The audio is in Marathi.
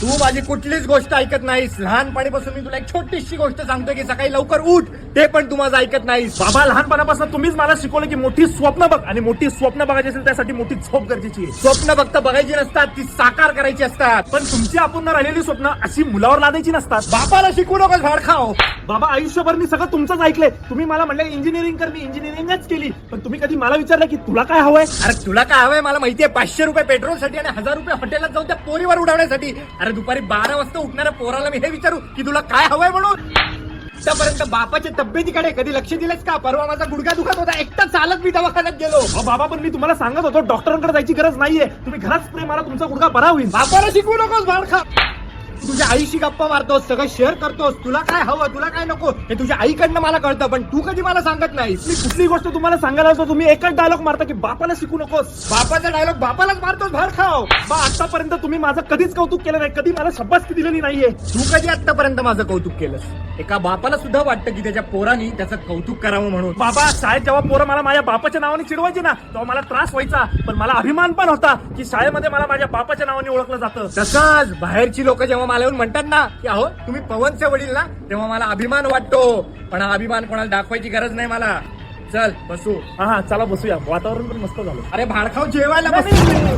तू माझी कुठलीच गोष्ट ऐकत नाहीस. लहानपणीपासून मी तुला एक छोटीशी गोष्ट सांगतोय की सकाळी लवकर उठ, ते पण तू माझं ऐकत नाहीस. बाबा, लहानपणापासून तुम्हीच मला शिकवलं की मोठी स्वप्न बघ, आणि मोठी स्वप्न बघायची असेल त्यासाठी मोठी झोप गरजेची आहे. स्वप्न फक्त बघायची नसतात, ती साकार करायची असतात. पण तुमची अपूर्ण राहिलेली स्वप्न अशी मुलावर लादायची नसतात. बापाला शिकवू नकोस भाड खाओ. बाबा, आयुष्यभर मी सगळं तुमचंच ऐकलंय. तुम्ही मला म्हणले इंजिनिअरिंग कर, मी इंजिनिअरिंगच केली. पण तुम्ही कधी मला विचारलं की तुला काय हवंय? अरे तुला काय हवंय मला माहितीये, 500 रुपये पेट्रोलसाठी आणि 1000 रुपये हॉटेलात जाऊन त्या पोरीवर उडवण्यासाठी. अरे दुपारी 12 वाजता उठणाऱ्या पोराला मी हे विचारू की तुला काय हवंय म्हणून? आतापर्यंत बापाच्या तब्येतीकडे कधी लक्ष दिलंस का? परवा माझा गुडघा दुखत होता, एकटा चालत मी दवाखान्यात गेलो. अहो बाबा, पण मी तुम्हाला सांगत होतो डॉक्टरांकडे जायची गरज नाहीये. तुम्ही घरात स्प्रे मारा, तुमचा गुडघा बरा होईल. बापाला शिकवू नकोस भाड खा. तुझ्या आईशी गप्पा मारतोस, सगळं शेअर करतोस. तुला काय हवं, तुला काय नको हे तुझ्या आईकडनं मला कळतं, पण तू कधी मला सांगत नाहीस. मी कुठली गोष्ट तुम्हाला सांगायला असतो तुम्ही एकच डायलॉग मारता की बापाला शिकू नकोस. बापाचा डायलॉग बापालाच मारतोस भाड खाओ. बा, आतापर्यंत तुम्ही माझं कधीच कौतुक केलं नाही, कधी मला शाबासकी दिलेली नाहीये. तू कधी आतापर्यंत माझं कौतुक केलंस? एका बापाला सुद्धा वाटतं की त्याच्या पोरांनी त्याचं कौतुक करावं म्हणून. बाबा, शाळेत जेव्हा पोरं मला माझ्या बापाच्या नावाने चिडवायची ना, तेव्हा मला त्रास व्हायचा. पण मला अभिमान पण होता की शाळेमध्ये मला माझ्या बापाच्या नावाने ओळखलं जातं. तसंच बाहेरची लोक जेव्हा मला येऊन म्हणतात ना की अहो तुम्ही पवनचे वडील ना, तेव्हा मला अभिमान वाटतो. पण हा अभिमान कोणाला दाखवायची गरज नाही मला. चल बसू. हा, चला बसूया. वातावरण पण मस्त झालं. अरे भाडखाव जेवायला नाही, बस. नाही, नाही.